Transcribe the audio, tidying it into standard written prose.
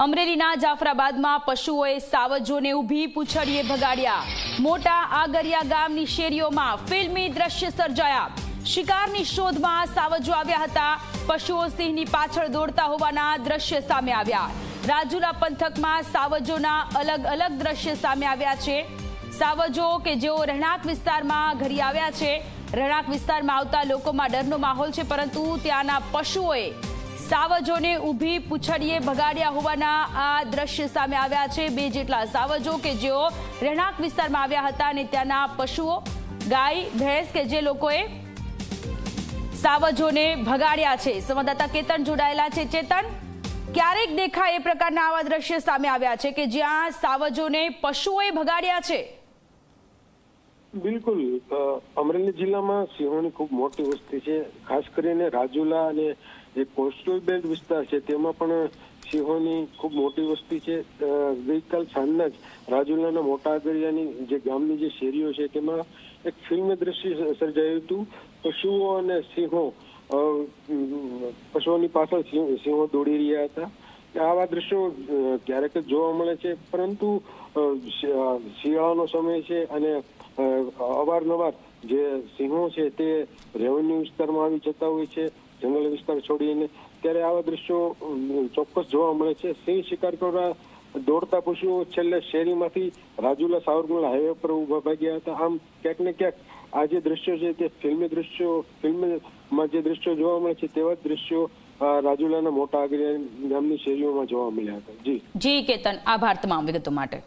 અમરેલીના જાફરાબાદમાં પશુઓએ સાવજોને ઊભી પૂંછડીએ ભગાડ્યા। મોટા આગરિયા ગામની શેરીઓમાં ફિલ્મી દ્રશ્ય સર્જાયા। શિકારની શોધમાં સાવજો આવ્યા હતા। પશુઓ સિંહની પાછળ દોડતા હોવાના દ્રશ્ય સામે આવ્યા। રાજુલા પંથકમાં સાવજોના અલગ અલગ દ્રશ્ય સામે આવ્યા છે। સાવજો કે જેઓ રહેણાંક વિસ્તારમાં ઘરી આવ્યા છે। રહેણાંક વિસ્તારમાં આવતા લોકોમાં ડરનો માહોલ છે, પરંતુ ત્યાંના પશુઓએ સાવજોને ઊભી પૂંછડીએ ભગાડ્યા હોવાના આ દ્રશ્ય સામે આવ્યા છે। 2 જેટલા સાવજો કે જેઓ રહેણાંક વિસ્તારમાં આવ્યા હતા અને ત્યાંના પશુઓ ગાય ભેંસ કે જે લોકોએ સાવજોને ભગાડ્યા છે। સંવાદદાતા કેતન જોડાયેલા છે। ચેતન, ક્યારેક દેખાય એ પ્રકારના આવા દ્રશ્ય સામે આવ્યા છે કે જ્યાં સાવજોને પશુઓએ ભગાડ્યા છે? બિલકુલ, અમરેલી જિલ્લામાં સિંહોની ખૂબ મોટી વસ્તી છે। ખાસ કરીને રાજુલા અને જે કોસ્ટલ બેલ્ટ વિસ્તાર છે તેમાં પણ સિંહોની ખૂબ મોટી વસ્તી છે। ગઈકાલ સાંજના જ રાજુલાના મોટા આગરિયાની જે ગામની જે શેરીઓ છે તેમાં એક ફિલ્મી દ્રશ્ય સર્જાયું હતું। પશુઓ અને સિંહો, પશુઓની પાછળ સિંહો દોડી રહ્યા હતા। આવા દ્રશ્યો ક્યારેક જ જોવા મળે છે, પરંતુ શિયાળાનો સમય છે અને અવારનવાર જે સિંહો છે તે રેવન્યુ વિસ્તારમાં આવી જતા હોય છે, જંગલ વિસ્તાર છોડીને, ત્યારે આવા દ્રશ્યો ચોક્કસ જોવા મળે છે। સિંહ શિકાર કરવા દોડતા પશુઓ છેલ્લે શેરીમાંથી રાજુલા સાવરકુંડલા હાઈવે પર ઉભા ભાગ્યા હતા। આમ ક્યાંક ને ક્યાંક આ જે દ્રશ્યો છે તે ફિલ્મમાં જે દ્રશ્યો જોવા મળે છે તેવા જ દ્રશ્યો રાજુલાના મોટા આગરિયા ગામની શેરીઓમાં જોવા મળ્યા હતા। જી કેતન, આભાર તમામ વિગતો માટે।